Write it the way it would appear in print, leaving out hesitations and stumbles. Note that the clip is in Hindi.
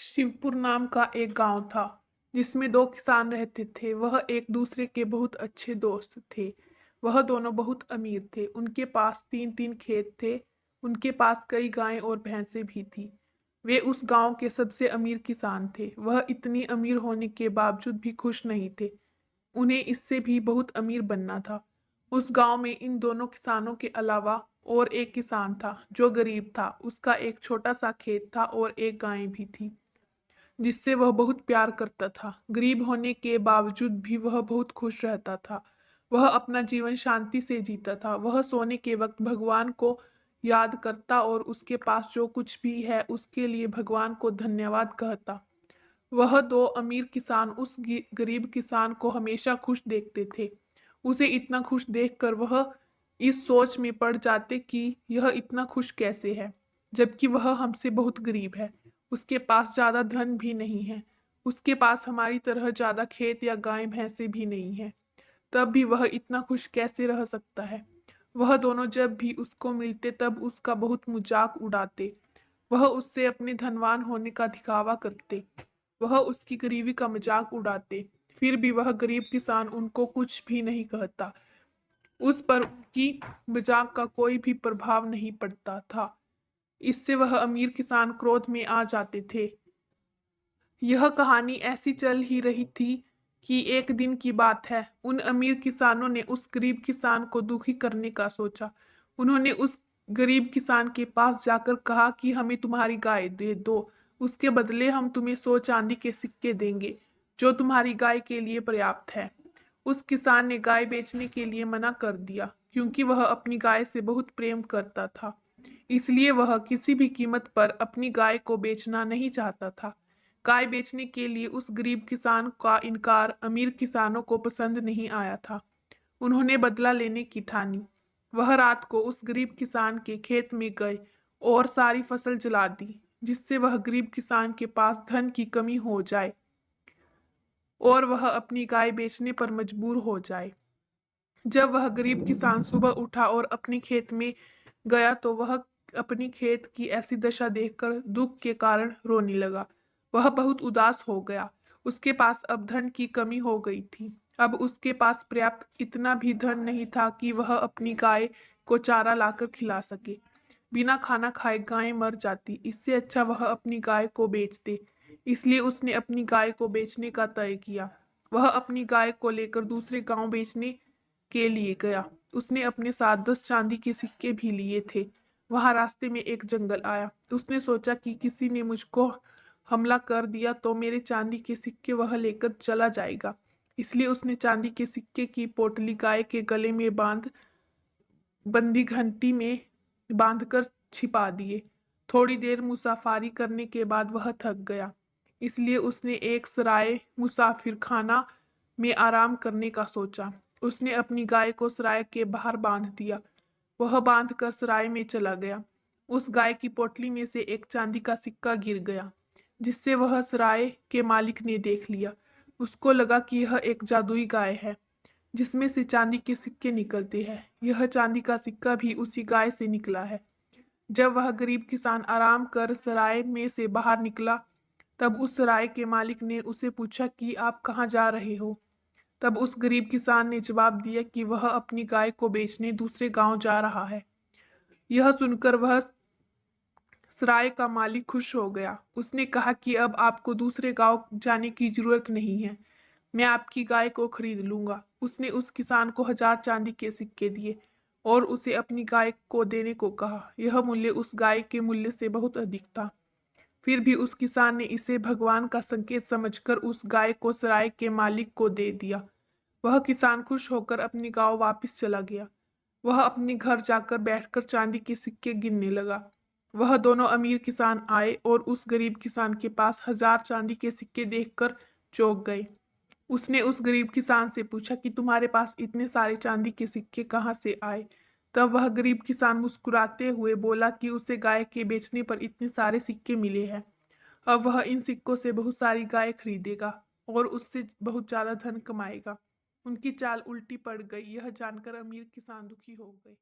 शिवपुर नाम का एक गांव था जिसमें दो किसान रहते थे। वह एक दूसरे के बहुत अच्छे दोस्त थे। वह दोनों बहुत अमीर थे। उनके पास तीन तीन खेत थे। उनके पास कई गायें और भैंसें भी थी। वे उस गांव के सबसे अमीर किसान थे। वह इतनी अमीर होने के बावजूद भी खुश नहीं थे। उन्हें इससे भी बहुत अमीर बनना था। उस गांव में इन दोनों किसानों के अलावा और एक किसान था जो गरीब था। उसका एक छोटा सा खेत था और एक गाय भी थी जिससे वह बहुत प्यार करता था। गरीब होने के बावजूद भी वह बहुत खुश रहता था। वह अपना जीवन शांति से जीता था। वह सोने के वक्त भगवान को याद करता और उसके पास जो कुछ भी है उसके लिए भगवान को धन्यवाद कहता। वह दो अमीर किसान उस गरीब किसान को हमेशा खुश देखते थे। उसे इतना खुश देखकर वह इस सोच में पड़ जाते कि यह इतना खुश कैसे है, जबकि वह हमसे बहुत गरीब है। उसके पास ज्यादा धन भी नहीं है। उसके पास हमारी तरह ज्यादा खेत या गाय भैंसे भी नहीं है। तब भी वह इतना खुश कैसे रह सकता है। वह दोनों जब भी उसको मिलते तब उसका बहुत मजाक उड़ाते। वह उससे अपने धनवान होने का दिखावा करते। वह उसकी गरीबी का मजाक उड़ाते। फिर भी वह गरीब किसान उनको कुछ भी नहीं कहता। उस पर उनकी मजाक का कोई भी प्रभाव नहीं पड़ता था। इससे वह अमीर किसान क्रोध में आ जाते थे। यह कहानी ऐसी चल ही रही थी कि एक दिन की बात है। उन अमीर किसानों ने उस गरीब किसान को दुखी करने का सोचा। उन्होंने उस गरीब किसान के पास जाकर कहा कि हमें तुम्हारी गाय दे दो। उसके बदले हम तुम्हें 100 चांदी के सिक्के देंगे जो तुम्हारी गाय के लिए पर्याप्त है। उस किसान ने गाय बेचने के लिए मना कर दिया क्योंकि वह अपनी गाय से बहुत प्रेम करता था। इसलिए वह किसी भी कीमत पर अपनी गाय को बेचना नहीं चाहता था। गाय बेचने के लिए उस गरीब किसान का इनकार अमीर किसानों को पसंद नहीं आया था। उन्होंने बदला लेने की ठानी। वह रात को उस गरीब किसान के खेत में गए और सारी फसल जला दी, जिससे वह गरीब किसान के पास धन की कमी हो जाए और वह अपनी गाय बेचने पर मजबूर हो जाए। जब वह गरीब किसान सुबह उठा और अपने खेत में गया तो वह अपनी खेत की ऐसी दशा देखकर दुख के कारण रोने लगा। वह बहुत उदास हो गया। उसके पास अब धन की कमी हो गई थी। अब उसके पास पर्याप्त इतना भी धन नहीं था कि वह अपनी गाय को चारा लाकर खिला सके। बिना खाना खाए गाय मर जाती। इससे अच्छा वह अपनी गाय को बेच दे। इसलिए उसने अपनी गाय को बेचने का तय किया। वह अपनी गाय को लेकर दूसरे गांव बेचने के लिए गया। उसने अपने साथ 10 चांदी के सिक्के भी लिए थे। वहां रास्ते में एक जंगल आया। उसने सोचा कि किसी ने मुझको हमला कर दिया तो मेरे चांदी के सिक्के वह लेकर चला जाएगा। इसलिए उसने चांदी के सिक्के की पोटली गाय के गले में बंदी घंटी में बांधकर छिपा दिए। थोड़ी देर मुसाफरी करने के बाद वह थक गया। इसलिए उसने एक सराय मुसाफिर खाना में आराम करने का सोचा। उसने अपनी गाय को सराय के बाहर बांध दिया। वह बांध कर सराय में चला गया। उस गाय की पोटली में से एक चांदी का सिक्का गिर गया, जिससे वह सराय के मालिक ने देख लिया। उसको लगा कि यह एक जादुई गाय है जिसमें से चांदी के सिक्के निकलते हैं। यह चांदी का सिक्का भी उसी गाय से निकला है। जब वह गरीब किसान आराम कर सराय में से बाहर निकला तब उस सराय के मालिक ने उसे पूछा कि आप कहाँ जा रहे हो। तब उस गरीब किसान ने जवाब दिया कि वह अपनी गाय को बेचने दूसरे गांव जा रहा है। यह सुनकर वह सराय का मालिक खुश हो गया। उसने कहा कि अब आपको दूसरे गांव जाने की जरूरत नहीं है। मैं आपकी गाय को खरीद लूंगा। उसने उस किसान को 1000 चांदी के सिक्के दिए और उसे अपनी गाय को देने को कहा। यह मूल्य उस गाय के मूल्य से बहुत अधिक था। फिर भी उस किसान ने इसे भगवान का संकेत समझकर उस गाय को सराय के मालिक को दे दिया। वह किसान खुश होकर अपनी गांव वापस चला गया। वह अपने घर जाकर बैठकर चांदी के सिक्के गिनने लगा। वह दोनों अमीर किसान आए और उस गरीब किसान के पास 1000 चांदी के सिक्के देखकर चौंक गए। उसने उस गरीब किसान से पूछा कि तुम्हारे पास इतने सारे चांदी के सिक्के कहाँ से आए। तब वह गरीब किसान मुस्कुराते हुए बोला कि उसे गाय के बेचने पर इतने सारे सिक्के मिले हैं। अब वह इन सिक्कों से बहुत सारी गाय खरीदेगा और उससे बहुत ज्यादा धन कमाएगा। उनकी चाल उल्टी पड़ गई। यह जानकर अमीर किसान दुखी हो गए।